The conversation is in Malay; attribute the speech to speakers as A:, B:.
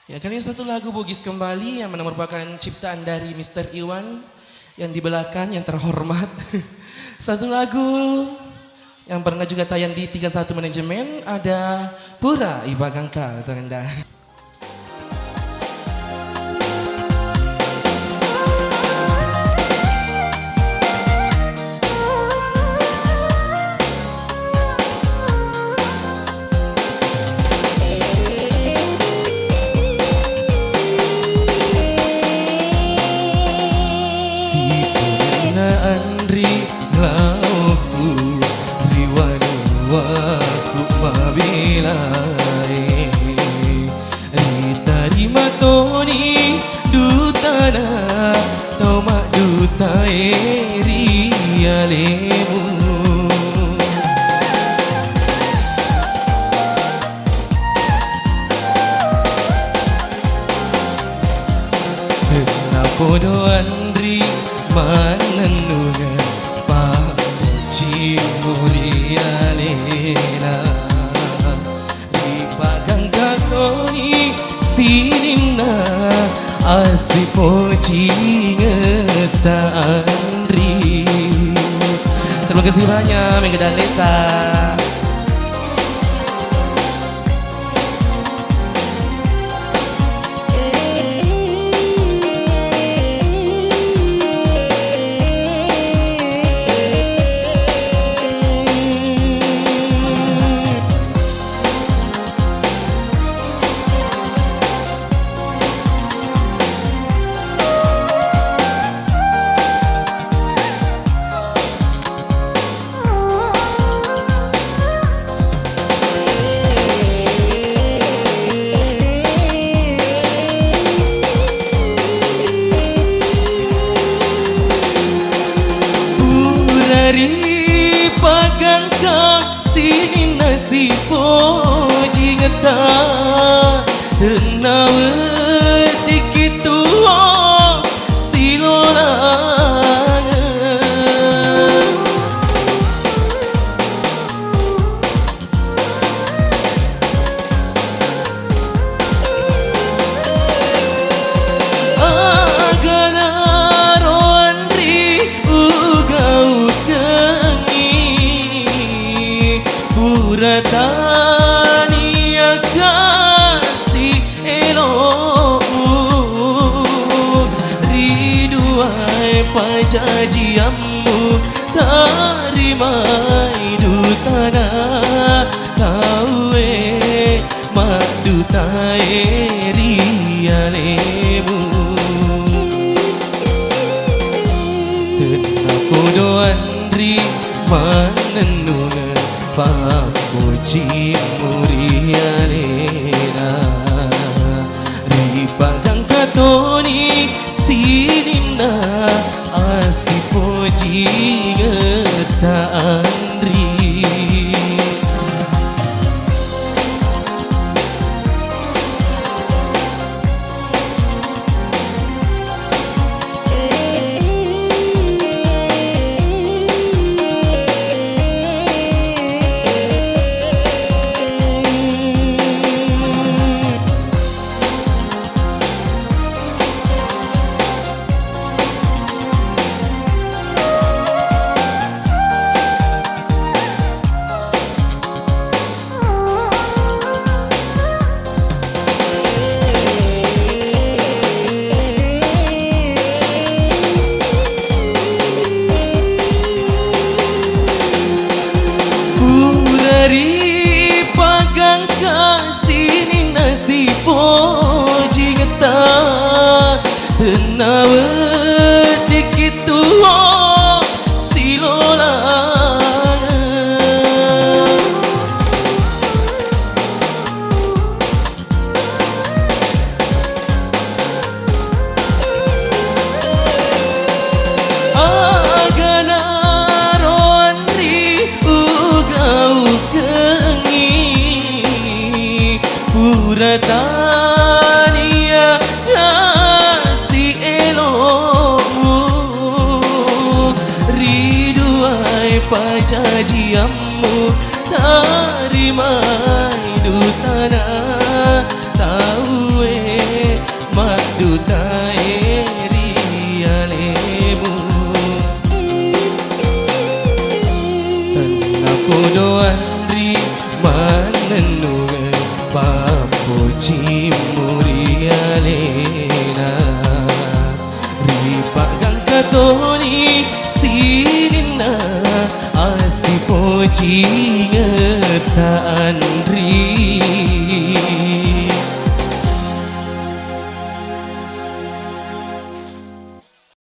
A: Ya, kali ini satu lagu Bugis kembali yang merupakan ciptaan dari Mr. Iwan yang di belakang yang terhormat. Satu lagu yang pernah juga tayang di 31 Manajemen, ada Pura Iba Gangka untuk Anda. Andri lauku riwanu waku mabilai ritarima toni dutana toma dutae rialemu Napodo Andri manenunga paci mulialela dipagang kakoni sinimna asipoci ngeta Andri. Terima kasih banyak Mengga Daleta. Dari pagangka sini nasi poji ngeta tenawe dikit tuo silolang Tania kasih eloku riduai pajajiammu tarimai dutana kawe madutae rialemu tenapodo Andri manenunga papuji murialena ripagang katoni sinimna asipoji ngeta Andri. Dari pagangka sini nasi poji ngeta tenawe dikit tuo silolang agana Tania kasih eloku riduai pajajiammu tarimai dutana tawe Podo andri manenungan papuji murialena ripak kang katoni sinina asi poji